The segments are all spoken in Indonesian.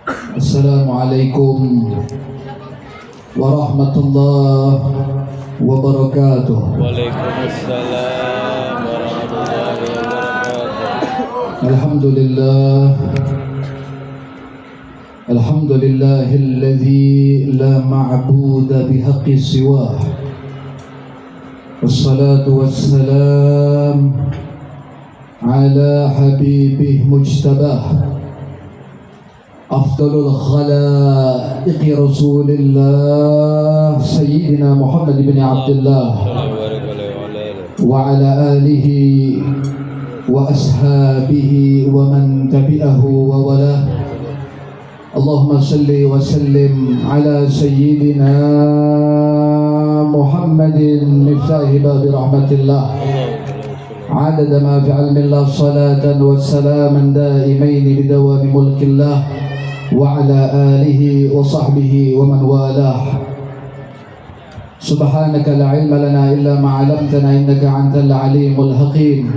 Assalamualaikum warahmatullahi wabarakatuh. Waalaikumsalam warahmatullahi wabarakatuh. Alhamdulillah, alhamdulillahilladzi la ma'buda bihaqqi siwah. Wassalatu wassalam ala habibih mujtabah, afdalul khalaiqi Rasulillah Sayyidina Muhammad bin Abdullah wa ala alihi wa ashabihi wa man tabi'ahu wa wala. Allahumma salli wa sallim ala Sayyidina Muhammadin miftahi babi rahmatillah, adada ma fi ilmillah, salatan wa salaman daimaini bidawami mulkillah wa ala alihi wa sahbihi wa man walah. Subhanaka la ilma lana illa ma 'allamtana innaka antal alimul hakim.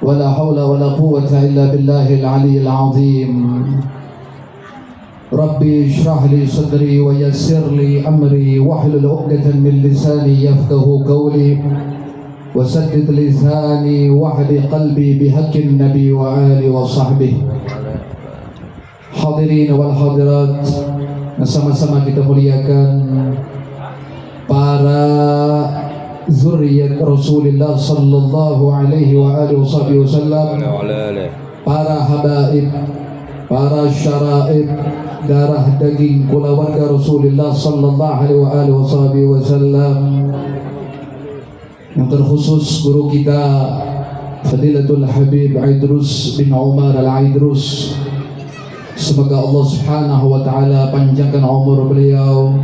Wa la hawla wa la quwwata illa billahil aliyyil azim. Rabbi shrah li sadri wa yassir li amri wahlul 'uqdatan min lisani yafqahu qawli wa saddid lisani wahdi qalbi bihaqqin nabi wa ali wa sahbihi. Hadirin wal hadirat, sama-sama kita muliakan para zuriyat Rasulullah sallallahu alaihi wa alihi wasallam, para habaib, para syaraib, darah daging keluarga Rasulullah sallallahu alaihi wa alihi wasallam, yang terkhusus guru kita Fadilatul Habib Aidrus bin Umar Al-Aidrus. Semoga Allah Subhanahu wa taala panjangkan umur beliau,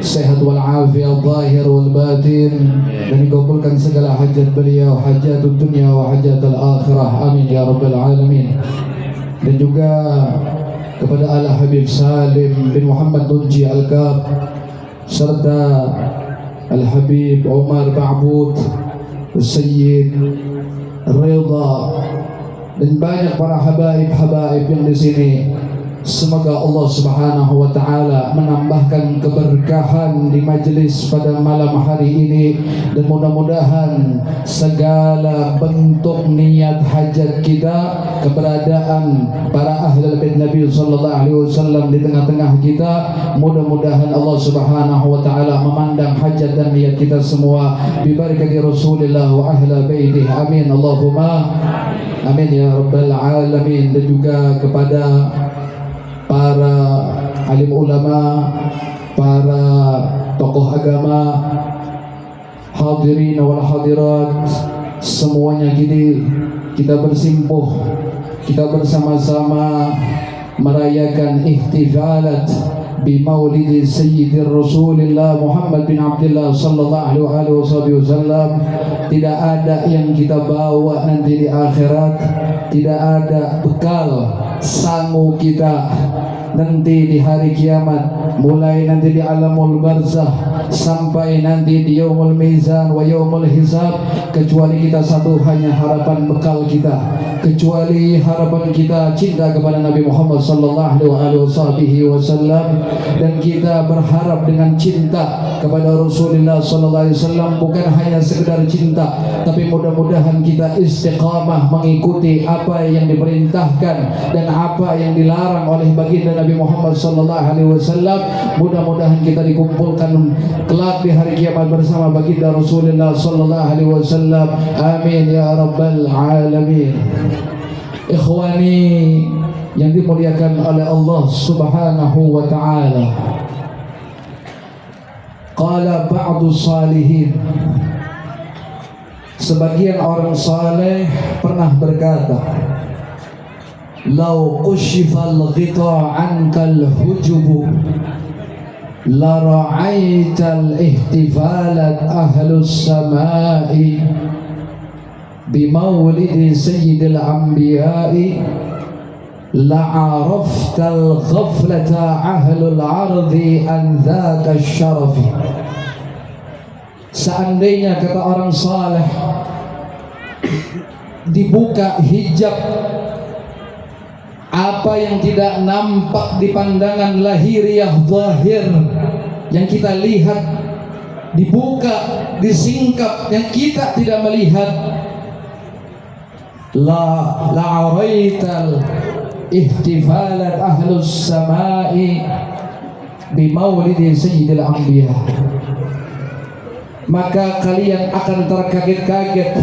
sehat wal afiat zahir wal batin, dan dikabulkan segala hajat beliau, hajatul dunya wa hajatul akhirah. Amin ya rabbal alamin. Dan juga kepada Ala Habib Salim bin Muhammad Nunji Al-Kab serta Al-Habib Umar Ba'bud, Sayyid Ridha, dan banyak para habaib-habaib yang di sini. Semoga Allah Subhanahu wa taala menambahkan keberkahan di majelis pada malam hari ini, dan mudah-mudahan segala bentuk niat hajat kita, keberadaan para ahlul bait Nabi sallallahu alaihi wasallam di tengah-tengah kita, mudah-mudahan Allah Subhanahu wa taala memandang hajat dan niat kita semua bi barakati Rasulillah wa ahli baitihi. Amin Allahumma amin ya rabbal alamin. Dan juga kepada para alim ulama, para tokoh agama, hadirin wal hadirat, semuanya kita bersimpuh, kita bersama-sama merayakan ihtifalat bi maulidi Sayyidir Rasulillah Muhammad bin Abdullah sallallahu alaihi wasallam. Tidak ada yang kita bawa nanti di akhirat, tidak ada bekal sangu kita nanti di hari kiamat, mulai nanti di alamul barzah sampai nanti di yaumul mizan wa yaumul hisab, kecuali kita satu, hanya harapan bekal kita, kecuali harapan kita cinta kepada Nabi Muhammad sallallahu alaihi wasallam. Dan kita berharap dengan cinta kepada Rasulullah sallallahu alaihi wasallam bukan hanya sekedar cinta, tapi mudah-mudahan kita istiqamah mengikuti apa yang diperintahkan dan apa yang dilarang oleh baginda Nabi Muhammad sallallahu alaihi wasallam. Mudah-mudahan kita dikumpulkan kelak di hari kiamat bersama baginda Rasulullah sallallahu alaihi wasallam. Amin ya rabbal alamin. Ikhwani yang dimuliakan oleh Allah Subhanahu wa taala, qala ba'du salihin, sebagian orang saleh pernah berkata, lau kushifal ghita ankal hujubu la ra'aital ihtifalat ahlus samai bi maulidi sayyidil anbiya'i la'araftal ghaflata ahlul ardi an dhaka syarafi. Seandainya, kata orang saleh, dibuka hijab apa yang tidak nampak di pandangan lahiriah zahir, yang kita lihat dibuka, disingkap, yang kita tidak melihat, la araital ihtifalat ahlus samai bi maulidi sayyidil anbiya, maka kalian akan terkaget-kaget,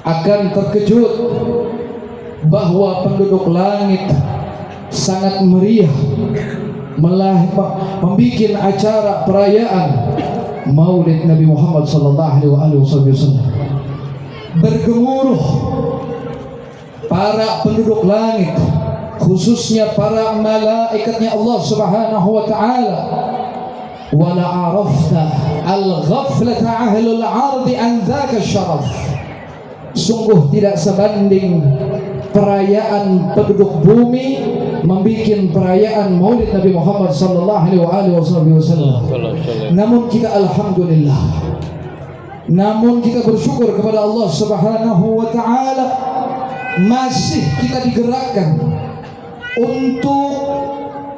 akan terkejut bahwa penduduk langit sangat meriah membuat acara perayaan Maulid Nabi Muhammad sallallahu alaihi wasallam. Bergemuruh para penduduk langit, khususnya para malaikatnya Allah Subhanahu wa taala. Wala arafta al-ghaflata ahlul ardi an dzaka syaraf. Sungguh tidak sebanding perayaan penduduk bumi membuat perayaan Maulid Nabi Muhammad sallallahu alaihi wasallam. Namun kita alhamdulillah, namun kita bersyukur kepada Allah Subhanahu wa taala, masih kita digerakkan untuk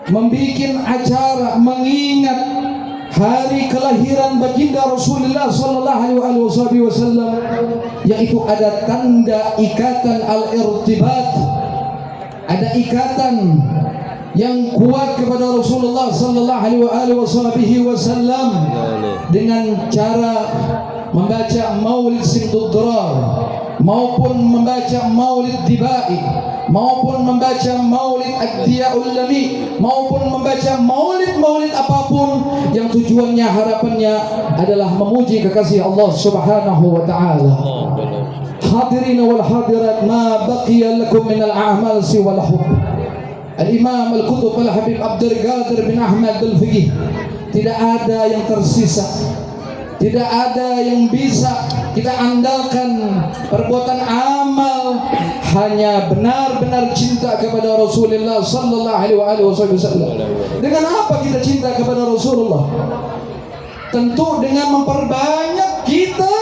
membuat acara mengingat hari kelahiran baginda Rasulullah sallallahu alaihi wasallam, yaitu ada tanda ikatan al-irtibat, ada ikatan yang kuat kepada Rasulullah sallallahu alaihi wasallam dengan cara membaca Maulid Simtud Durar, maupun membaca Maulid Dibai, maupun membaca Maulid Ad-Diya'ul Lami, maupun membaca maulid apapun yang tujuannya, harapannya adalah memuji kekasih Allah Subhanahu wa taala. Hadirin wal hadirat, ma baqiya lakum min al-a'mal siwa al-hubb. Al-Imam Al-Qutb Al-Habib Abdul Qadir bin Ahmad Al-Fiqih, tidak ada yang tersisa, tidak ada yang bisa kita andalkan perbuatan amal, hanya benar-benar cinta kepada Rasulullah sallallahu alaihi wasallam. Dengan apa kita cinta kepada Rasulullah? Tentu dengan memperbanyak kita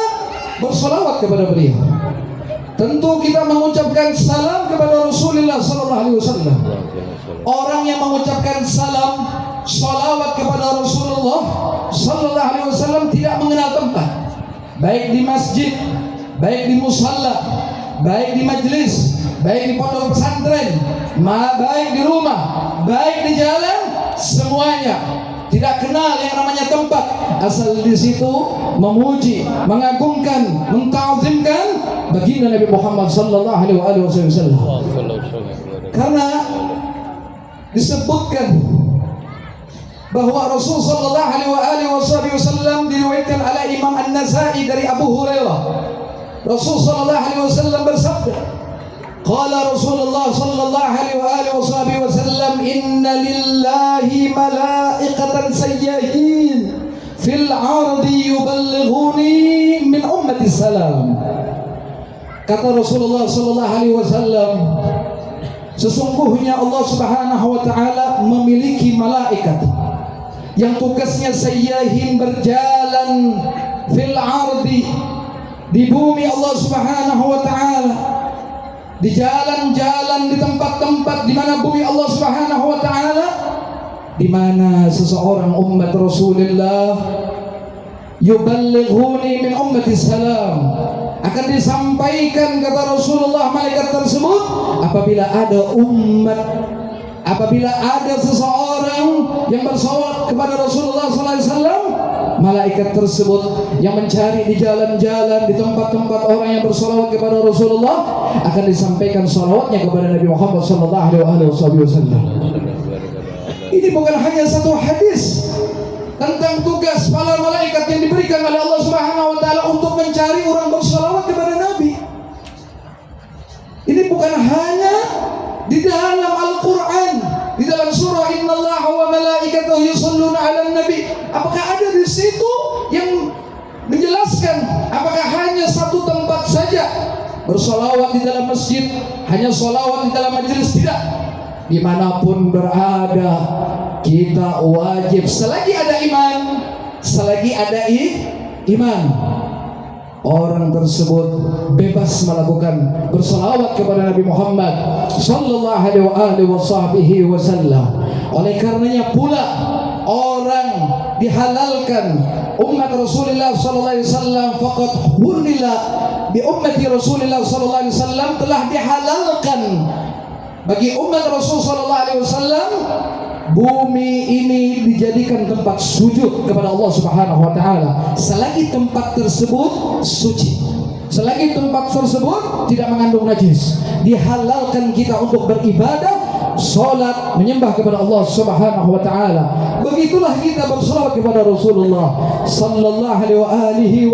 bersalawat kepada beliau. Tentu kita mengucapkan salam kepada Rasulullah sallallahu alaihi wasallam. Orang yang mengucapkan salam, salawat kepada Rasulullah sallallahu alaihi wasallam tidak mengenal tempat, baik di masjid, baik di musalla, baik di majlis, baik di pondok pesantren, baik di rumah, baik di jalan, semuanya tidak kenal yang namanya tempat, asal di situ memuji, mengagungkan, menta'zimkan baginda Nabi Muhammad sallallahu alaihi wasallam. Karena disebutkan bahwa Rasul sallallahu alaihi wasallam diriwayatkan oleh Imam An-Nasa'i dari Abu Hurairah, Rasul sallallahu alaihi wasallam bersabda, qala Rasulullah sallallahu alaihi wasallam, inna lillahi malaikatan sayyahin fil ardi yuballighuni min ummati salam. Kata Rasulullah sallallahu alaihi wasallam, sesungguhnya Allah Subhanahu wa taala memiliki malaikat yang tugasnya sayyahin, berjalan fil ardi, di bumi Allah Subhanahu wa taala, di jalan-jalan, di tempat-tempat di mana bumi Allah Subhanahu wa taala, di mana seseorang umat Rasulullah yuballighuni min ummati salam, akan disampaikan, kata Rasulullah, malaikat tersebut apabila ada seseorang yang bersalawat kepada Rasulullah sallallahu alaihi wasallam, malaikat tersebut yang mencari di jalan-jalan, di tempat-tempat orang yang bersalawat kepada Rasulullah, akan disampaikan salawatnya kepada Nabi Muhammad sallallahu alaihi wasallam. Ini bukan hanya satu hadis tentang tugas para malaikat yang diberikan oleh Allah Subhanahu wa taala untuk mencari orang bersalawat kepada Nabi. Ini bukan hanya di dalam Al-Quran, di dalam surah Innallaha wa malaikatahu yusholluna 'alan nabi. Apakah ada di situ yang menjelaskan apakah hanya satu tempat saja bersalawat di dalam masjid, hanya salawat di dalam majelis? Tidak. Dimanapun berada, kita wajib, selagi ada iman, orang tersebut bebas melakukan berselawat kepada Nabi Muhammad sallallahu alaihi wasallam. Oleh karenanya pula orang dihalalkan umat Rasulullah sallallahu alaihi wasallam, faqad hulila bi ummati Rasulullah sallallahu alaihi wasallam, telah dihalalkan bagi umat Rasul sallallahu alaihi wasallam bumi ini dijadikan tempat sujud kepada Allah Subhanahu wa taala selagi tempat tersebut suci, selagi tempat tersebut tidak mengandung najis. Dihalalkan kita untuk beribadah, salat, menyembah kepada Allah Subhanahu wa taala. Begitulah kita berselawat kepada Rasulullah sallallahu alaihi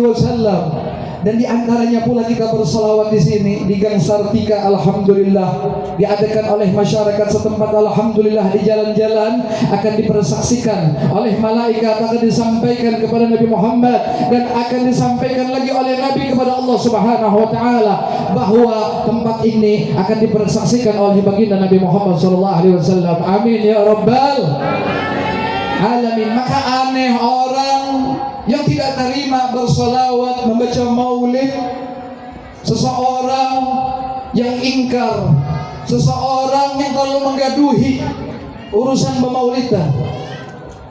wasallam. Dan di antaranya pula kita berselawat di sini di Gang Sartika, alhamdulillah diadakan oleh masyarakat setempat, alhamdulillah, di jalan-jalan akan dipersaksikan oleh malaikat, akan disampaikan kepada Nabi Muhammad dan akan disampaikan lagi oleh Nabi kepada Allah Subhanahu wa taala bahwa tempat ini akan dipersaksikan oleh baginda Nabi Muhammad sallallahu alaihi wasallam. Amin ya rabbal alamin. Maka aneh orang yang tidak terima bersolawat, membaca maulid, seseorang yang ingkar, seseorang yang terlalu menggaduhi urusan pemaulidan.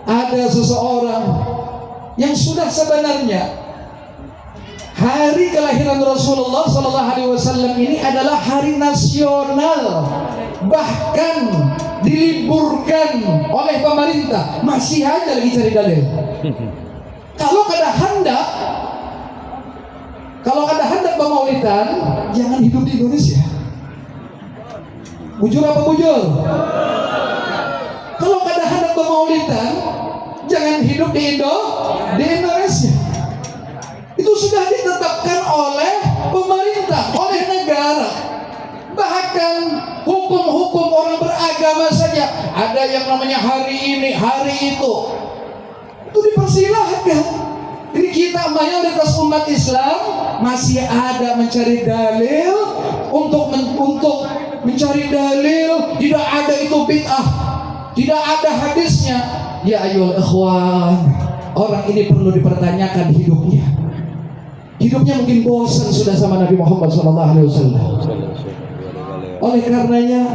Ada seseorang yang sudah sebenarnya hari kelahiran Rasulullah sallallahu alaihi wasallam ini adalah hari nasional, bahkan diliburkan oleh pemerintah, masih aja lagi cari dalil. Kalau ada hendak pemaulidan, jangan hidup di Indonesia. Bujur apa bujur? Kalau ada hendak pemaulidan, jangan hidup di Indonesia. Itu sudah ditetapkan oleh pemerintah, oleh negara. Bahkan hukum-hukum orang beragama saja ada yang namanya hari ini, hari itu dipersilahkan. Jadi kita mayoritas umat Islam masih ada mencari dalil untuk mencari dalil. Tidak ada itu bid'ah, tidak ada hadisnya. Ya ayyuhal ikhwan, orang ini perlu dipertanyakan hidupnya. Hidupnya mungkin bosan sudah sama Nabi Muhammad SAW. Oleh karenanya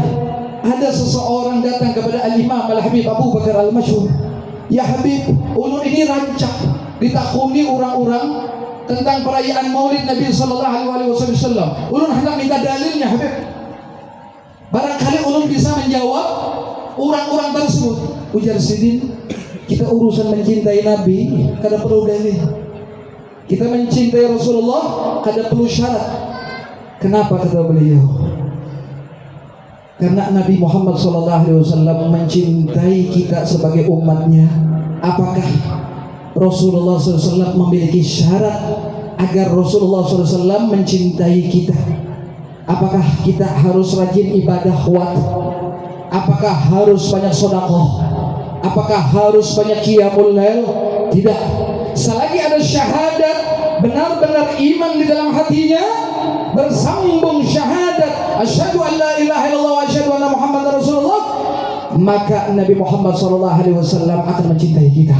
ada seseorang datang kepada Al-Imam Al-Habib Abu Bakar Al-Masyhur. Ya Habib, ulun ini rancak ditakuni orang-orang tentang perayaan Maulid Nabi sallallahu alaihi wasallam. Ulun hendak minta dalilnya Habib. Barangkali ulun bisa menjawab orang-orang tersebut. Ujar Sidin, kita urusan mencintai Nabi kada perlu dalil. Kita mencintai Rasulullah kada perlu syarat. Kenapa kata beliau? Karena Nabi Muhammad SAW mencintai kita sebagai umatnya. Apakah Rasulullah SAW memiliki syarat agar Rasulullah SAW mencintai kita? Apakah kita harus rajin ibadah kuat? Apakah harus banyak sedekah? Apakah harus banyak qiyamul lail? Tidak. Selagi ada syahadat, benar-benar iman di dalam hatinya, bersambung syahadat asyhadu an la ilaha illallah wa asyhadu anna muhammadar rasulullah, maka Nabi Muhammad SAW akan mencintai kita.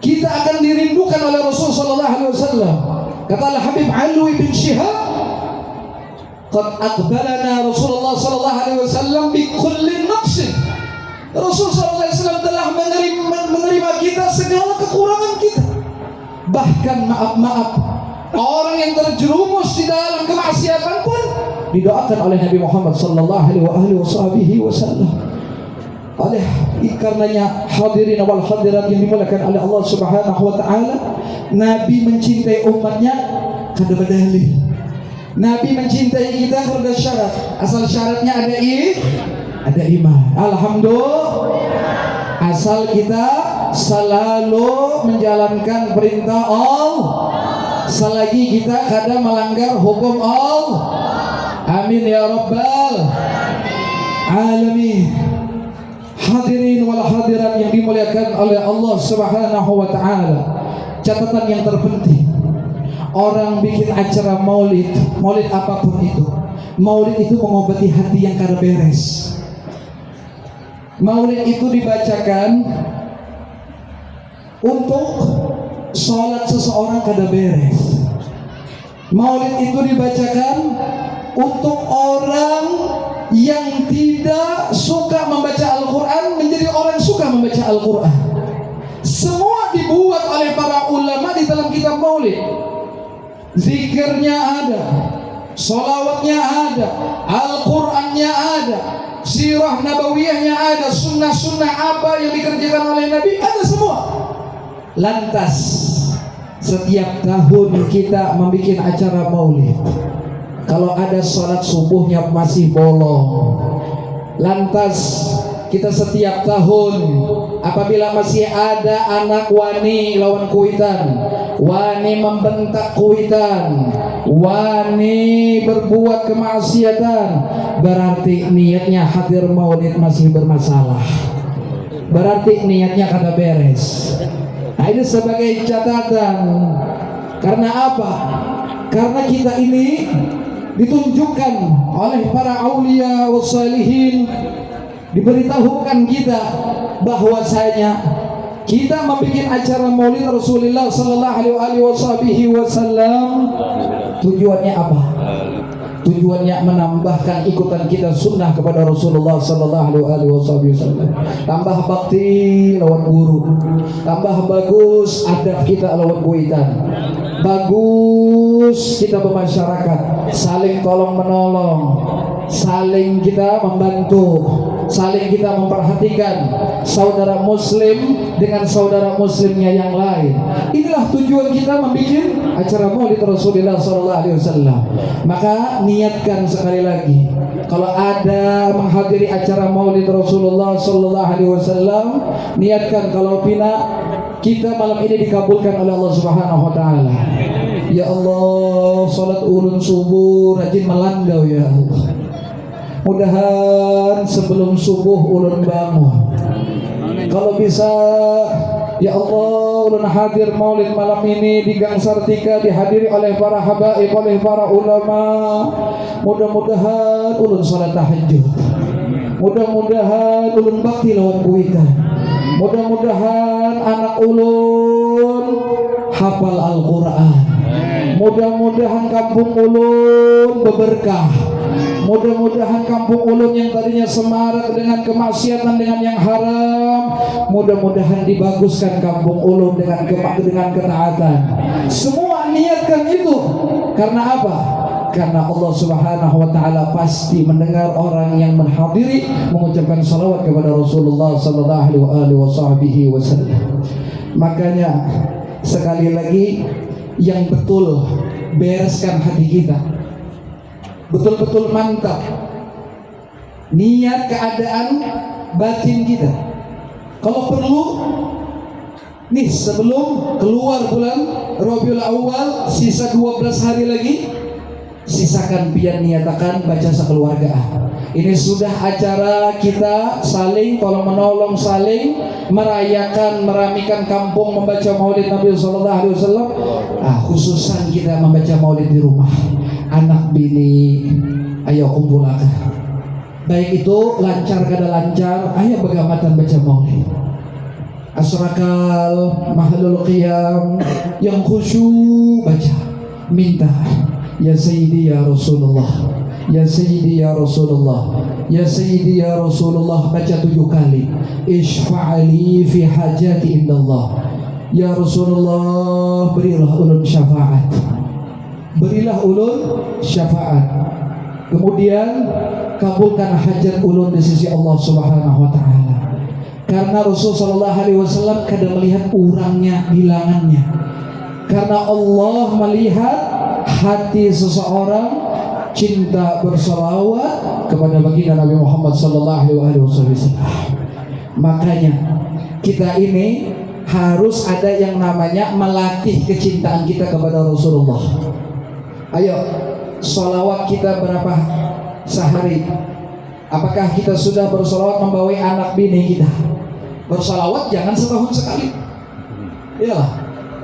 Kita akan dirindukan oleh Rasul SAW. Kata Al-Habib Alwi bin Syihab, qad aqbalana Rasulullah SAW bi kulli naqsin. Rasul SAW telah menerima kita segala kekurangan kita. Bahkan maaf, orang yang terjerumus di dalam kemaksiatan pun didoakan oleh Nabi Muhammad sallallahu alaihi wasallam. Oleh karenanya hadirin wal hadirat yang dimuliakan oleh Allah Subhanahu wa taala, Nabi mencintai umatnya kada berdalil. Nabi mencintai kita karena syarat. Asal syaratnya ada iman. Alhamdulillah. Asal kita selalu menjalankan perintah Allah, selagi kita kada melanggar hukum Allah. Amin ya rabbal alamin. Hadirin wal hadirat yang dimuliakan oleh Allah Subhanahu wa taala, catatan yang terpenting, orang bikin acara maulid apapun itu, maulid itu mengobati hati yang kada beres. Maulid itu dibacakan untuk sholat seseorang kada beres. Maulid itu dibacakan untuk orang yang tidak suka membaca Al-Quran menjadi orang suka membaca Al-Quran. Semua dibuat oleh para ulama di dalam kitab Maulid. Zikirnya ada, sholawatnya ada, Al-Qurannya ada, sirah nabawiyahnya ada, sunnah-sunnah apa yang dikerjakan oleh Nabi ada semua. Lantas setiap tahun kita membuat acara Maulid. Kalau ada sholat subuhnya masih bolong. Lantas kita setiap tahun apabila masih ada anak wani lawan kuitan, wani membentak kuitan, wani berbuat kemaksiatan, berarti niatnya hadir Maulid masih bermasalah. Berarti niatnya kada beres. Nah, ini sebagai catatan. Karena apa? Karena kita ini ditunjukkan oleh para aulia wassalihin, diberitahukan kita bahwasanya kita membuat acara Maulid Rasulullah sallallahu alaihi wasallam tujuannya apa? Tujuannya menambahkan ikutan kita sunnah kepada Rasulullah sallallahu alaihi wasallam. Tambah bakti lawan guru, tambah bagus adab kita lawan kuitan, bagus kita bermasyarakat, saling tolong menolong, saling kita membantu, saling kita memperhatikan saudara muslim dengan saudara muslimnya yang lain. Inilah tujuan kita membuat acara Maulid Rasulullah SAW. Maka niatkan sekali lagi, kalau ada menghadiri acara Maulid Rasulullah SAW, niatkan kalau pina kita malam ini dikabulkan oleh Allah Subhanahu Wa Taala. Ya Allah, salat ulun subuh rajin melandau ya Allah. Mudahan sebelum subuh ulun bangun. Kalau bisa, ya Allah, ulun hadir Maulid malam ini di Gang Sartika, dihadiri oleh para habaib, oleh para ulama. Mudah-mudahan ulun salat tahajud. Mudah-mudahan ulun bakti lawan kuitan. Mudah-mudahan anak ulun hafal Al-Quran. Mudah-mudahan kampung ulun berberkah. Mudah-mudahan kampung ulun yang tadinya semarak dengan kemaksiatan, dengan yang haram, mudah-mudahan dibaguskan kampung ulun dengan ketaatan. Semua niatkan itu. Karena apa? Karena Allah Subhanahu Wa Taala pasti mendengar orang yang menghadiri mengucapkan salawat kepada Rasulullah Sallallahu Alaihi Wasallam. Makanya sekali lagi, yang betul bereskan hati kita, betul-betul mantap niat keadaan batin kita. Kalau perlu nih sebelum keluar bulan Rabiul Awal, sisa 12 hari lagi, sisakan pian niatakan baca sekeluargaan. Ini sudah acara kita saling tolong menolong, saling merayakan, meramikan kampung membaca Maulid Nabi Sallallahu Alaihi Wasallam. Khususan kita membaca Maulid di rumah, anak bini, ayo kumpulakan. Baik itu lancar kada lancar, ayo begamatan baca Maulid. Asrakal, mahalul qiyam, yang khusyuk baca, minta. Ya Sayyidi ya Rasulullah, Ya Sayyidi ya Rasulullah, Ya Sayyidi ya Rasulullah, baca 7 kali. Ishfa'ali fi hajati indallah. Ya Rasulullah, berilah ulun syafaat. Berilah ulun syafaat. Kemudian kabulkan hajat ulun di sisi Allah Subhanahu Wa Taala. Karena Rasulullah SAW kada melihat orangnya, bilangannya. Karena Allah melihat hati seseorang cinta bersalawat kepada baginda Nabi Muhammad sallallahu alaihi wasallam. Makanya kita ini harus ada yang namanya melatih kecintaan kita kepada Rasulullah. Ayo, salawat kita berapa sehari? Apakah kita sudah bersalawat membawai anak bini kita? Bersalawat jangan setahun sekali. Iyalah,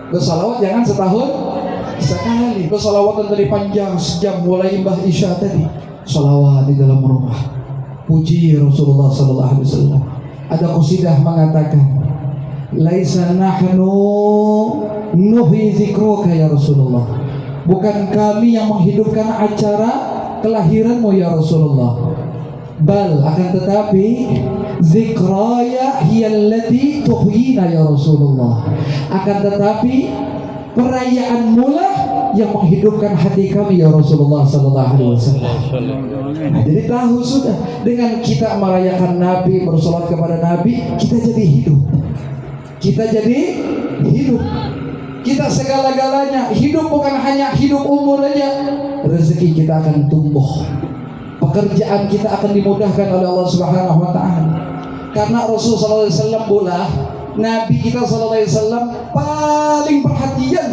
bersalawat jangan setahun sekali. Bersalawat tadi panjang sejam mulai imbah isya tadi. Salawat di dalam rumah. Puji Rasulullah sallallahu alaihi wasallam. Ada qasidah mengatakan, Laisa nahnu nuhyi dzikruka ya Rasulullah. Bukan kami yang menghidupkan acara kelahiranmu ya Rasulullah. Bal akan tetapi zikraya hiyallati tuhyina ya Rasulullah. Akan tetapi perayaanmu lah yang menghidupkan hati kami ya Rasulullah sallallahu alaihi wasallam. Nah, jadi tahu sudah, dengan kita merayakan Nabi, bersolat kepada Nabi, kita jadi hidup. Kita jadi hidup. Kita segala-galanya hidup, bukan hanya hidup umur aja. Rezeki kita akan tumbuh. Pekerjaan kita akan dimudahkan oleh Allah Subhanahu wa taala. Karena Rasulullah SAW pula, Nabi kita SAW paling perhatian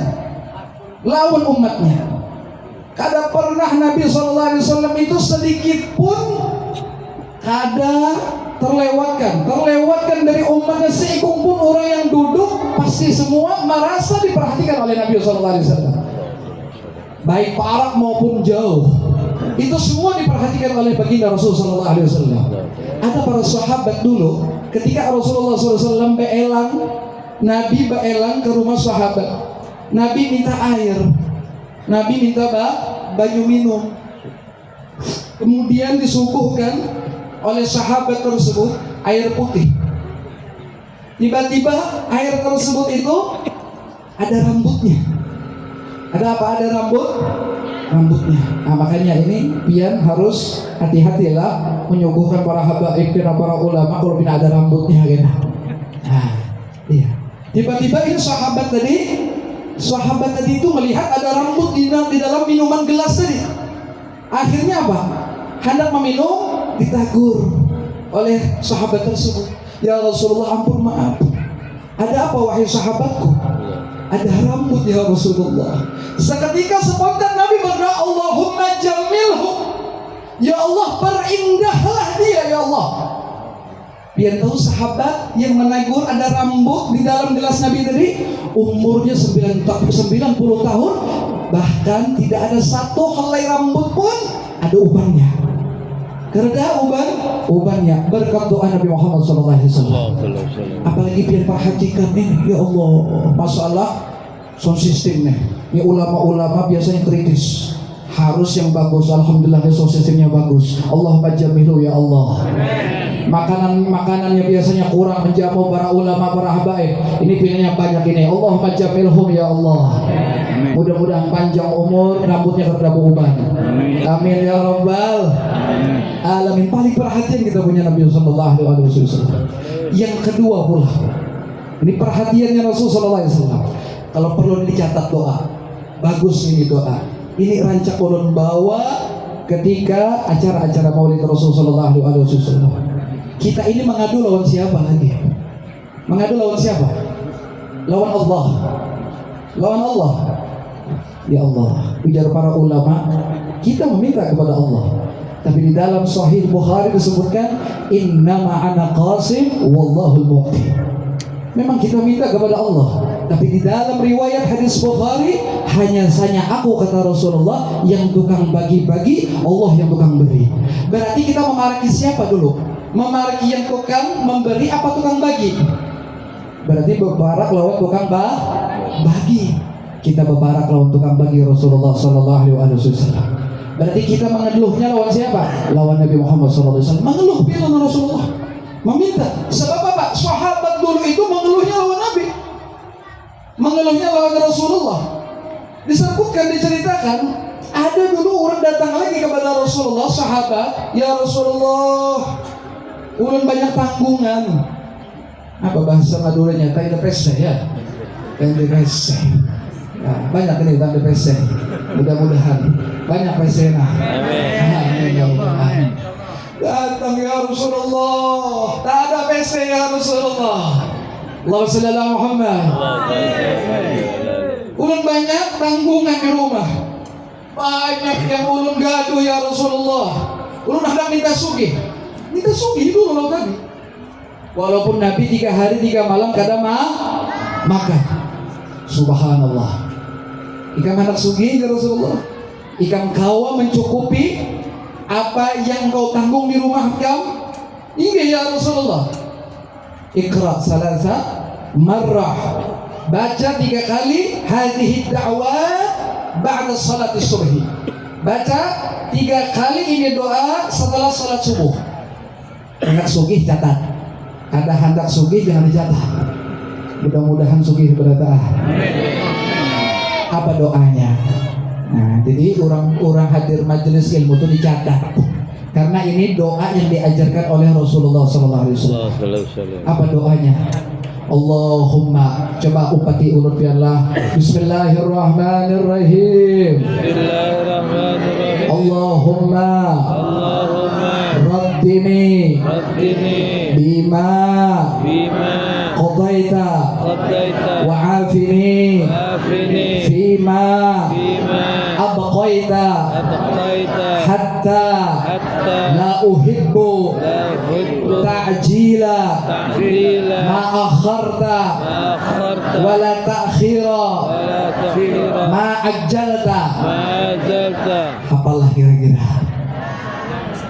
lawan umatnya. Kada pernah Nabi SAW itu sedikit pun kada terlewatkan dari umatnya seikung pun orang yang duduk, pasti semua merasa diperhatikan oleh Nabi SAW. Baik Arab maupun jauh, itu semua diperhatikan oleh baginda Rasulullah SAW. Ada para sahabat dulu, ketika Rasulullah SAW beelang, Nabi beelang ke rumah sahabat, Nabi minta air, Nabi minta baju minum, kemudian disuguhkan oleh sahabat tersebut air putih. Tiba-tiba air tersebut itu ada rambutnya. Ada apa? Ada rambutnya. Nah, makanya ini pian harus hati-hatilah menyuguhkan para habaib dan para ulama kalau tidak ada rambutnya gitu. Nah, iya. Tiba-tiba ini sahabat tadi itu melihat ada rambut di dalam minuman gelas tadi. Akhirnya apa? Hendak meminum, ditegur oleh sahabat tersebut. Ya Rasulullah, ampun, maaf. Ada apa wahai sahabatku? Ada rambut ya Rasulullah. Seketika spontan Nabi berdoa, Allahumma jamilhu. Ya Allah, perindahlah dia ya Allah. Biar tahu sahabat yang menegur ada rambut di dalam gelas Nabi tadi, umurnya 90 tahun, bahkan tidak ada satu helai rambut pun ada ubannya. Karena ubannya berkat doa Nabi Muhammad SAW. Apalagi biar perhatikan nih, ya Allah, masalah sound system nih. Ini ulama-ulama biasanya kritis, harus yang bagus. Alhamdulillah sound systemnya bagus. Allahumma jamilu ya Allah. Makanannya biasanya kurang menjamu para ulama, para habaib. Ini pilihannya banyak ini. Allahumma jamilhum ya Allah. Mudah-mudahan panjang umur, rambutnya tidak uban. Amin ya rabbal alamin. Paling perhatian kita punya Nabi sallallahu alaihi wasallam. Yang kedua pula, ini perhatiannya Rasulullah SAW. Kalau perlu dicatat doa, bagus ini doa. Ini rancak ulun bawa ketika acara-acara Maulid Rasulullah sallallahu alaihi wasallam. Kita ini mengadu lawan siapa lagi? Mengadu lawan siapa? Lawan Allah. Lawan Allah. Ya Allah, ujar para ulama, kita meminta kepada Allah. Tapi di dalam Sahih Bukhari disebutkan, innama ana qasim wallahul mu'ti. Memang kita minta kepada Allah, tapi di dalam riwayat hadis Bukhari, hanya aku kata Rasulullah yang tukang bagi-bagi, Allah yang tukang beri. Berarti kita memarki siapa dulu? Memarki yang tukang memberi apa tukang bagi? Berarti berbarak lawan tukang bagi. Kita berbarak lawan tukang bagi Rasulullah sallallahu alaihi wasallam. Berarti kita mengeluhnya lawan siapa? Lawan Nabi Muhammad sallallahu alaihi wasallam. Mengeluh bilang Rasulullah, meminta. Sebab apa? Sahabat dulu itu mengeluhnya lawan Nabi, mengeluhnya lawan Rasulullah. Disebutkan, diceritakan, ada dulu orang datang lagi kepada Rasulullah, sahabat, ya Rasulullah, ulun banyak tanggungan. Apa bahasa Maduranya? Tanda pese ya. Tanda pese. Nah, banyak ini tanda pese. Mudah-mudahan banyak pese nah. Amin. Datang ya Rasulullah, tak ada pese ya Rasulullah. Allahumma shalli ala Muhammad. Ulun banyak tanggungan di rumah. Banyak yang ulun gaduh ya Rasulullah. Ulun hendak minta sugih dulu loh tadi. Walaupun Nabi 3 hari 3 malam kada makan. Subhanallah. Ikam anak sugih ya Rasulullah. Ikam kawa mencukupi apa yang kau tanggung di rumah kau. Iya ya Rasulullah. Iqra salasa marrah. Baca 3 kali hadhihi da'wat ba'da salat subhi. Baca 3 kali ini doa setelah salat subuh. Hendak sugih catat. Ada hendak sugih jangan dicatat. Mudah-mudahan sugih berataah. Apa doanya? Nah, jadi orang hadir majelis ilmu itu dicatat. Karena ini doa yang diajarkan oleh Rasulullah SAW. Apa doanya? Allahumma, coba upati urut biarlah. Bismillahirrahmanirrahim. Bismillahirrahmanirrahim. Allahumma Raddini bima qadaita wa afini fima abqaita hatta la uhibbu ta'jila ma akharta wa la ta'khira ma ajjalta. Apalah kira-kira,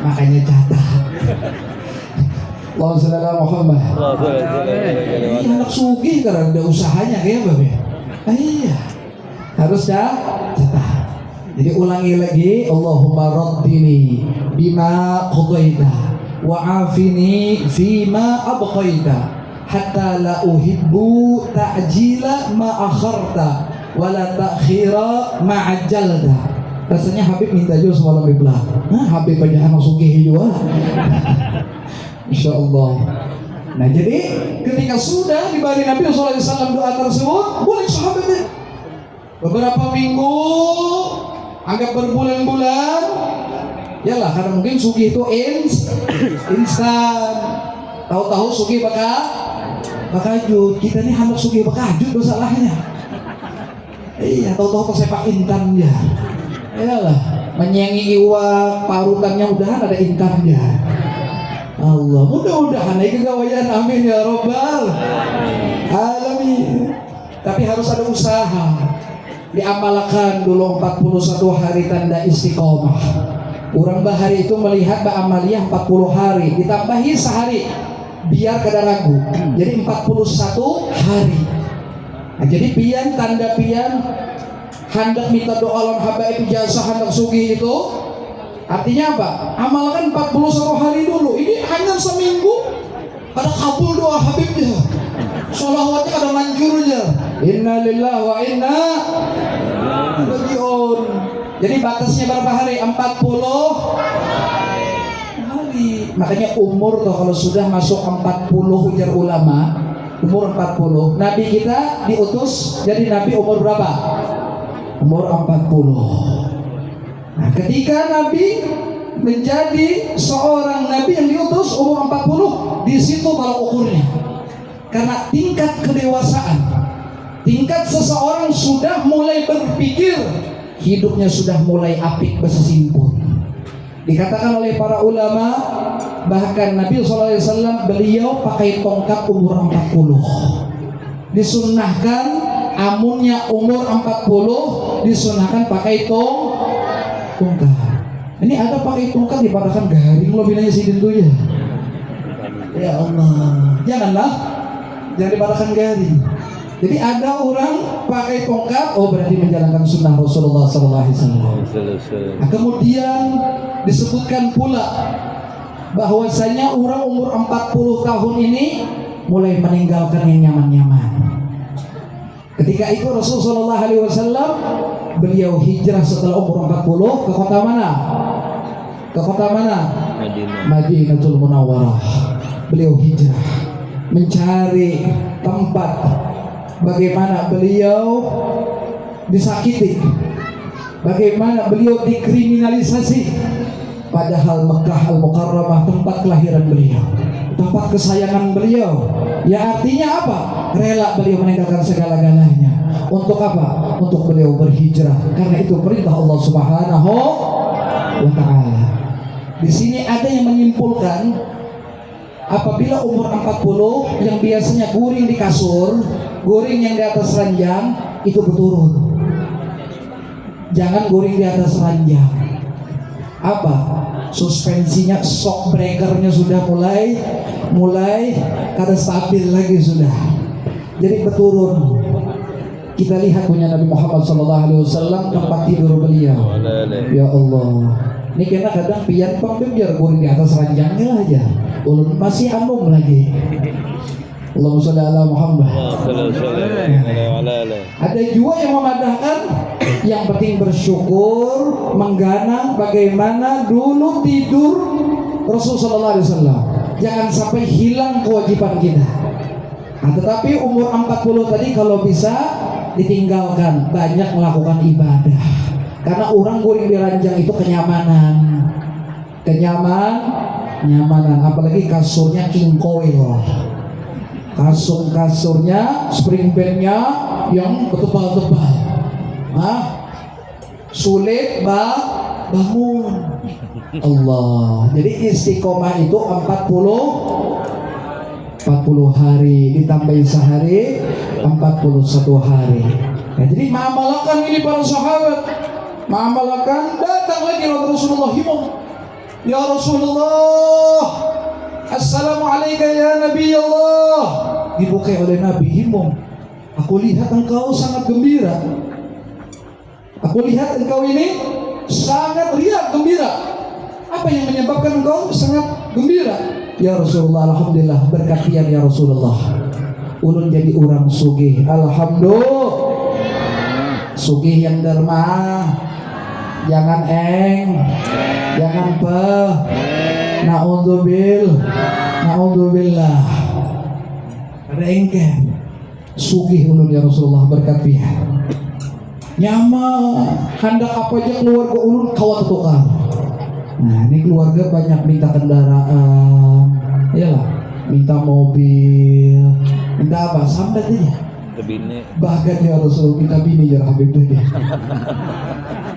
makanya catat. Allahumma shalli ala Muhammad. Ini anak sugih karena udah usahanya kayak Babe. Iya, harus catat. Jadi ulangi lagi, Allahumma raddini bima qadaita wa afini fima abqaita hatta la uhibbu ta'jila ma akharta wa la ta'khira ma ajjalta. Rasanya Habib minta juga semalam bilang, nah Habib aja anak sugih juga. Insya Allah. Nah jadi ketika sudah dibagi Nabi SAW doa tersebut, boleh sahabatnya beberapa minggu, anggap berbulan-bulan, yalah karena mungkin sugih itu instan. Tahu-tahu sugih bakajut. Kita nih anak sugih bakajut dosalahnya. Iya, tahu-tahu tersepak intannya. Yalah, menyengi iwak, parutannya udahan ada intannya. Allah, mudah-mudahan ini kegawaian, amin ya robbal alamin. Tapi harus ada usaha. Diamalkan dulu 41 hari tanda istiqomah. Orang bahari itu melihat ba'amaliyah 40 hari, ditambahi sehari biar kada ragu. Jadi 41 hari. Nah, jadi pian tanda pian hendak minta doa lan habaib ijazah hendak sugih itu artinya apa? Amalkan 41 hari dulu. Ini hanya seminggu ada kabul doa habibnya. Sholawatnya ada manjurnya. Inna lillahi wa inna rajiun. Jadi batasnya berapa hari? 40 hari. Makanya umur tuh kalau sudah masuk 40 ujar ulama, umur 40. Nabi kita diutus jadi nabi umur berapa? Umur 40. Nah, ketika Nabi menjadi seorang Nabi yang diutus umur 40, di situ tolak ukurnya. Karena tingkat kedewasaan, tingkat seseorang sudah mulai berpikir, hidupnya sudah mulai apik bersimpul. Dikatakan oleh para ulama, bahkan Nabi SAW beliau pakai tongkat umur 40. Disunnahkan amunnya umur 40 disunahkan pakai tongkat. Ini ada pakai tongkat dipadakan garing lo bilangnya sidin tuh ya. Ya Allah, jangan dipadakan garing. Jadi ada orang pakai tongkat, oh berarti menjalankan sunnah Rasulullah SAW. Nah, kemudian disebutkan pula bahwasanya orang umur 40 tahun ini mulai meninggalkan yang nyaman-nyaman. Ketika itu Rasulullah SAW beliau hijrah setelah umur 40 ke kota mana? Ke kota mana? Madinatul Munawwarah. Beliau hijrah mencari tempat bagaimana beliau disakiti, bagaimana beliau dikriminalisasi. Padahal Mekah Al-Mukarramah tempat kelahiran beliau, tempat kesayangan beliau. Ya artinya apa? Rela beliau meninggalkan segala-galanya. Untuk apa? Untuk beliau berhijrah. Karena itu perintah Allah Subhanahu wa Ta'ala. Di sini ada yang menyimpulkan apabila umur 40 yang biasanya guring di kasur, guring yang di atas ranjang itu berturun. Jangan guring di atas ranjang. Apa? Suspensinya, shock breakernya sudah mulai kada stabil lagi sudah. Jadi berturun. Kita lihat punya Nabi Muhammad SAW tempat tidur beliau. Ya Allah. Ini kena kadang pian biar guring di atas ranjangnya aja. Ulun masih ambung lagi. Allahumma sholli ala Muhammad. Ada juga yang memadahkan, yang penting bersyukur, mengganang bagaimana dulu tidur Rasulullah SAW. Jangan sampai hilang kewajiban kita. Nah, tetapi umur 40 tadi kalau bisa ditinggalkan, banyak melakukan ibadah. Karena orang guring di ranjang itu kenyamanan, kenyamanan. Apalagi kasurnya king coil, kasurnya spring bednya yang tebal-tebal. Sulit bangun. Allah. Jadi istiqomah itu 40 hari ditambahin sehari 41 hari. Nah, jadi mengamalkan ini para sahabat, mengamalkan. Datang lagi Rasulullah himung, ya Rasulullah, assalamualaikum ya Nabi Allah. Dibukai oleh Nabi himung, aku lihat engkau sangat gembira. Aku lihat engkau ini sangat riak gembira. Apa yang menyebabkan engkau sangat gembira? Ya Rasulullah, alhamdulillah berkat pian ya Rasulullah. Ulun jadi orang sugih, alhamdulillah. Sugih yang derma, jangan jangan naudzubillah. Ada engke. Sugih ulun ya Rasulullah berkat pian. Nyaman, hendak apa aja keluarga ulun kawat tukar. Nah, ini keluarga banyak minta kendaraan, iyalah, minta mobil, minta apa? Sambat aja. Bahkan ya Rasul minta bini ya Habib dia.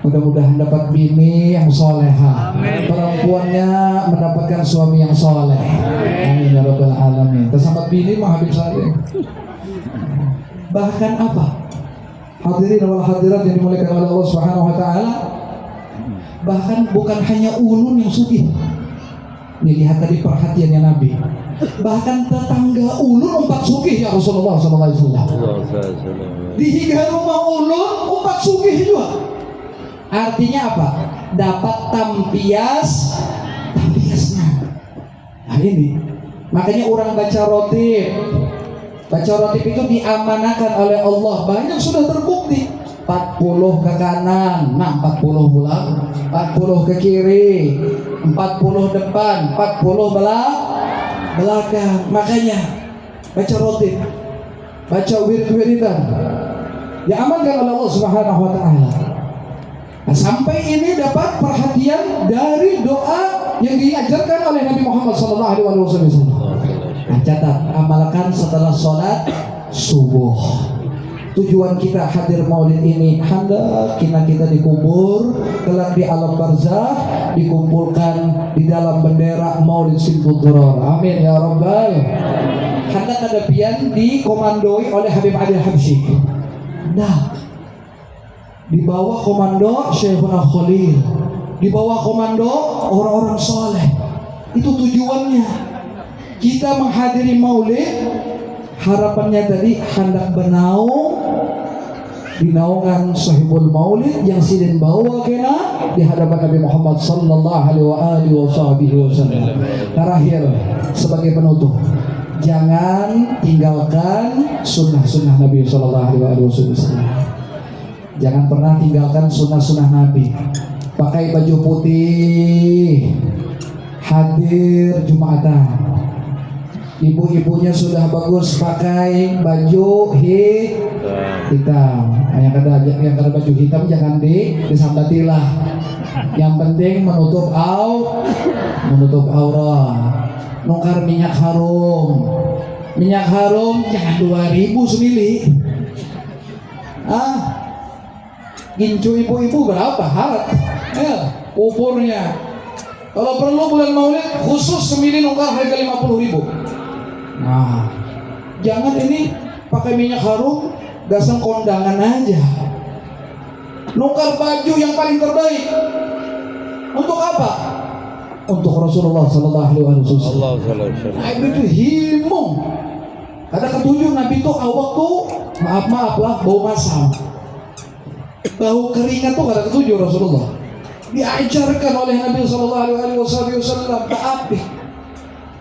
Mudah-mudahan dapat bini yang soleha, perempuannya mendapatkan suami yang soleh. Amin ya Rabbal Alamin. Tersambat bini mah Habib saya. Bahkan apa? Hadirin wal hadirat yang dimuliakan oleh Allah Subhanahu wa taala. Bahkan bukan hanya ulun yang sugih. Nih lihat tadi perhatiannya Nabi. Bahkan tetangga ulun umpat sugih ya Rasulullah SAW. Dihiga rumah ulun umpat sugih juga. Artinya apa? Dapat tampiasnya. Nah ini, makanya orang baca rotib itu diamanahkan oleh Allah. Banyak sudah terbukti. 40 ke kanan, 40 pulang, 40 ke kiri, 40 depan, 40 belakang. Makanya baca rotib, baca wirid-wiridan, diamankan oleh Allah Subhanahu wa taala. Nah, sampai ini dapat perhatian dari doa yang diajarkan oleh Nabi Muhammad SAW. Nah, catat, amalkan setelah sholat subuh. Tujuan kita hadir maulid ini hendak kita dikubur, kelak di alam barzah dikumpulkan di dalam bendera maulid Simtul Duror. Amin ya Rabbal. Hendak ada pian dikomandoi oleh Habib Adil Habsyi. Nah, di bawah komando Syekhuna Khalil, di bawah komando orang-orang soleh. Itu tujuannya. Kita menghadiri maulid, harapannya tadi hendak bernaung di naungan sahibul maulid yang sidin bawa kena di hadapan Nabi Muhammad sallallahu alaihi wasallam. Terakhir sebagai penutup, jangan tinggalkan sunnah-sunnah Nabi sallallahu alaihi wasallam. Jangan pernah tinggalkan sunnah-sunnah Nabi. Pakai baju putih, hadir Jumatan. Ibu-ibunya sudah bagus pakai baju hitam. Yang ada baju hitam jangan disambatilah. Yang penting menutup aurat. Nukar minyak harum. Minyak harum jangan 2.000 semili. Gincu ibu-ibu berapa harap? Ukurnya. Kalau perlu bulan Maulid khusus semili nukar harga 50.000. Nah, jangan ini pakai minyak harum, dasar kondangan aja. Nukar baju yang paling terbaik. Untuk apa? Untuk Rasulullah sallallahu alaihi wasallam. Nah, itu himung. Ada ketujuh Nabi tuh awak tuh maaf lah bau masam, bau keringat tuh ada ketujuh Rasulullah. Diajarkan oleh Nabi Sallallahu Alaihi Wasallam api.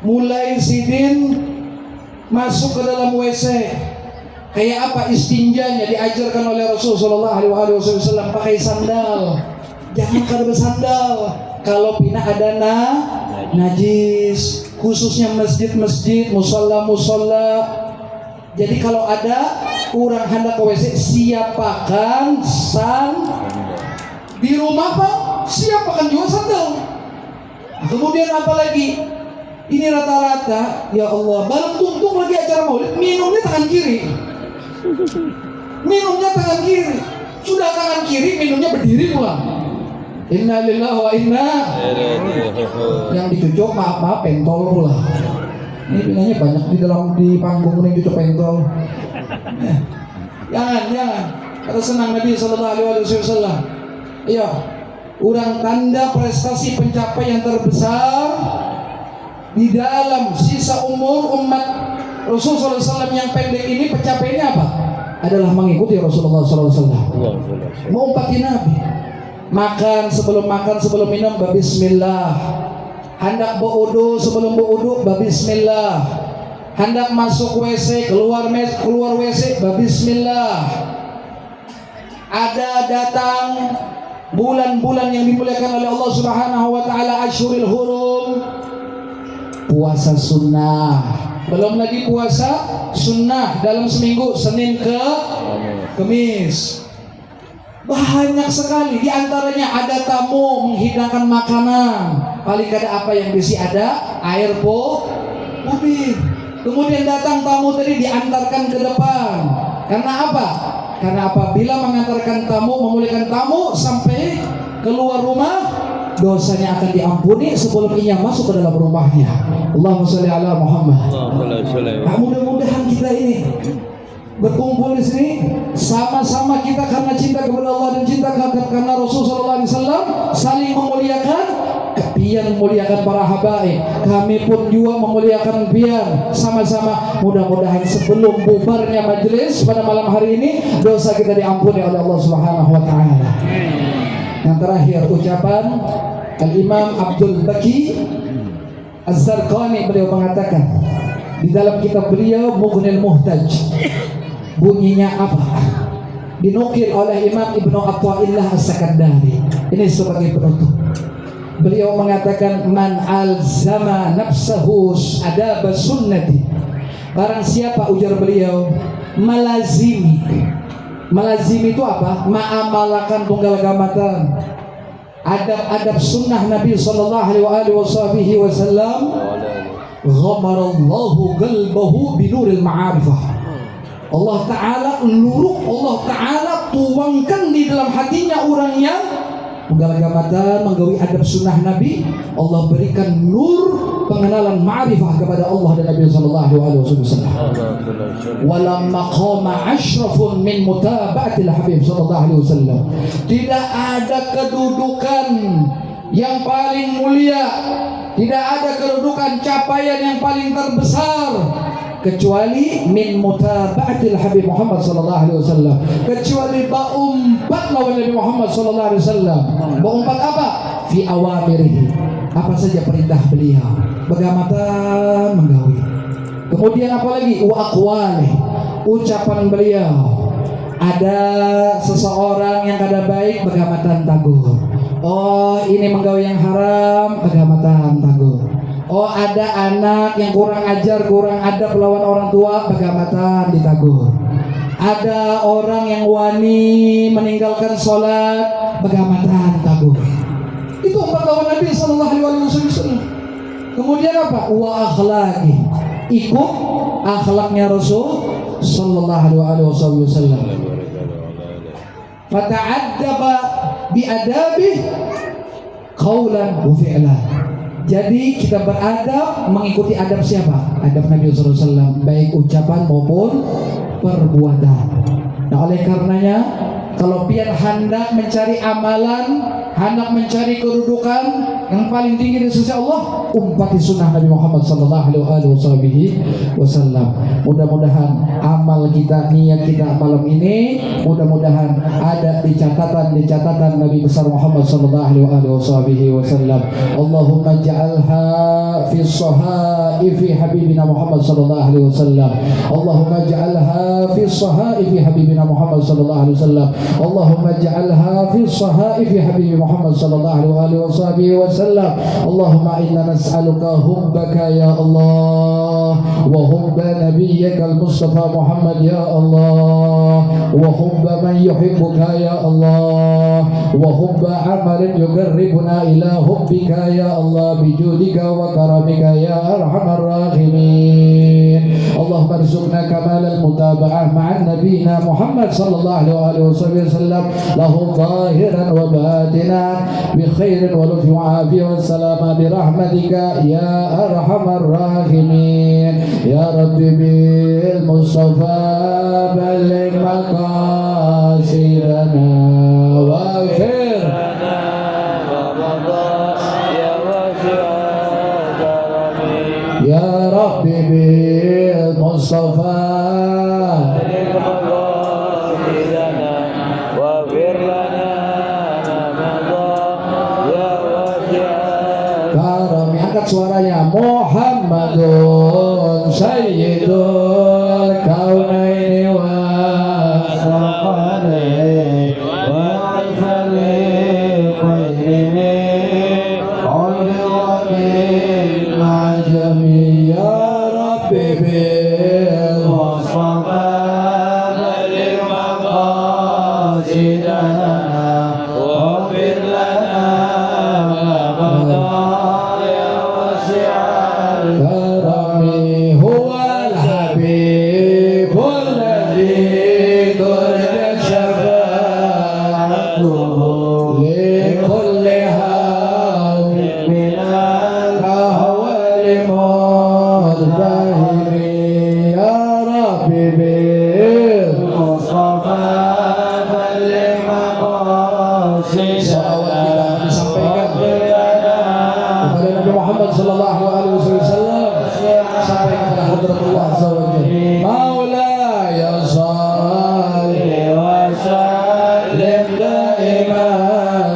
Mulai sidin masuk ke dalam WC, kayak apa istinjanya diajarkan oleh Rasul Sallallahu Alaihi Wasallam pakai sandal. Jangan kada bersandal kalau pina ada najis, khususnya masjid-masjid, musola. Jadi kalau ada orang hendak ke WC, siapakan di rumah Pak, siapakan juga sandal. Kemudian apa lagi? Ini rata-rata, ya Allah, barang tungtung lagi acara maulid, minumnya tangan kiri. Sudah tangan kiri, minumnya berdiri pulang. Inna lillahi wa inna. Yang dicucuk maaf pentol pula. Ini bilangnya banyak di panggung ini cucuk pentol. Jangan. Kata senang Nabi Sallallahu Alaihi Wasallam. Iya, orang tanda prestasi pencapaian terbesar di dalam sisa umur umat Rasulullah SAW yang pendek ini, pencapaiannya apa? Adalah mengikuti Rasulullah SAW. Mengumpati Nabi. Makan sebelum minum babismillah. Hendak berudu sebelum berudu babismillah. Hendak masuk WC keluar WC babismillah. Ada datang bulan-bulan yang dimuliakan oleh Allah Subhanahu wa taala, Asyhurul Hurum. Puasa sunnah. Belum lagi puasa sunnah dalam seminggu, Senin ke Kamis. Banyak sekali, diantaranya ada tamu menghidangkan makanan, paling kada apa yang bisi ada air putih. Kemudian datang tamu tadi diantarkan ke depan. Karena apa? Karena apabila mengantarkan tamu, memuliakan tamu sampai keluar rumah, dosanya akan diampuni sebelum ia masuk ke dalam rumahnya. Allahumma sholli ala Muhammad. Nah, mudah-mudahan kita ini berkumpul di sini sama-sama kita karena cinta kepada Allah dan cinta karena Rasulullah SAW saling memuliakan, pian memuliakan para habaib. Kami pun juga memuliakan pian sama-sama. Mudah-mudahan sebelum bubarnya majelis pada malam hari ini, dosa kita diampuni oleh Allah Subhanahu wa taala. Yang terakhir ucapan Al-Imam Abdul Baqi Az-Zarqani, beliau mengatakan di dalam kitab beliau Mughnil Muhtaj, bunyinya apa? Dinukil oleh Imam Ibnu Athaillah As-Sakandari. Ini sebagai penutup. Beliau mengatakan man alzama nafsahu adab sunnati. Barang siapa, ujar beliau, melazimi itu apa? Ma'amalakan tunggal gamatan adab-adab sunnah Nabi sallallahu alaihi wasallam, ghamarallahu qalbahu binuril ma'arifah. Allah Ta'ala tuangkan di dalam hatinya orang yang menggamatan menggawi adab sunnah Nabi. Allah berikan nur pengenalan ma'rifah kepada Allah dan Nabi sallallahu alaihi wasallam. Walam maqama asyrafun min mutaba'atil Habib sallallahu alaihi wasallam. Tidak ada kedudukan yang paling mulia, tidak ada kedudukan capaian yang paling terbesar kecuali min mutaba'atil Habib Muhammad sallallahu alaihi wasallam, kecuali baumpat lawan Nabi Muhammad sallallahu alaihi wasallam. Baumpat apa? Fi awamirihi, apa saja perintah beliau, begamatan menggawi. Kemudian apa lagi? Wa aqwali, ucapan beliau. Ada seseorang yang kada baik, begamatan tagur. Oh, ini menggawi yang haram, begamatan tagur. Oh, ada anak yang kurang ajar, kurang adab lawan orang tua, begamatan ditagur. Ada orang yang wani meninggalkan sholat, begamatan tagur. Itu empat lawan Nabi sallallahu alaihi wasallam. Kemudian apa? Wa akhlaqi, ikut akhlaknya Rasul sallallahu alaihi wasallam. Fata'addaba bi adabi qaulan wa fi'lan. Jadi kita beradab mengikuti adab siapa? Adab Nabi SAW, baik ucapan maupun perbuatan. Nah, oleh karenanya kalau pian hendak mencari amalan, hendak mencari kedudukan, yang paling tinggi di sisi Allah, umpati sunnah Nabi Muhammad sallallahu alaihi wasallam. Mudah-mudahan amal kita, niat kita malam ini mudah-mudahan ada di catatan Nabi besar Muhammad sallallahu alaihi wasallam. Allahumma ja'alha fi sahaifi habibina Muhammad sallallahu alaihi wasallam. Allahumma ja'alha fi sahaifi habibina Muhammad sallallahu alaihi wasallam. Allahumma ja'alha fi sahaifi habibi Muhammad sallallahu alaihi wasallam. Allahumma inna nas'aluka hubbaka ya Allah wa hubba nabiyyika al-Mustafa Muhammad ya Allah wa hubba man yuhibbuka ya Allah wa hubba amalin yuqarribuna ila hubbika ya Allah bijudika wa karamika ya arhamar rahimin. Allahumma arzuqna kamal al-mutaba'ah ma'an nabiyina Muhammad sallallahu alaihi wasallam lahu zahiran wa batinan bi khairin wa lufi wa والسلام برحمتك يا أرحم الراحمين يا رب بالمصطفى بلغ مقاصدنا واغفر لنا يا رب بالمصطفى suaranya Muhammadun Sayyidul Kaunaini wa Saqalaini wa Al-Fariqaini Al-Rabil Ajami ya Rabbi bil Mustafa Balil Maqasidana wa bir lana Karami huwal habibul ladzi turja syafa'atuhu li kulli hawlin minal ahwali mudahiri ya Rabbi bil Mustafa balil maqasidana disampaikan kepada Nabi Muhammad sallallahu alaihi wasallam sampai kepada hadratullah azza wa jalla. Maula ya salli wa sallim daiman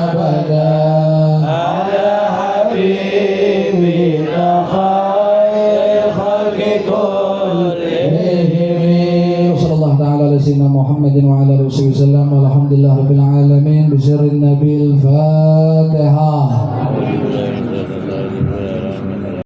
abadan ala habibina khair khalqi kullihim. Sallallahu ta'ala ala sayyidina Muhammadin wa ala alihi wasallam. Alhamdulillah rabbil alamin bi sirrin nabil Fatihah.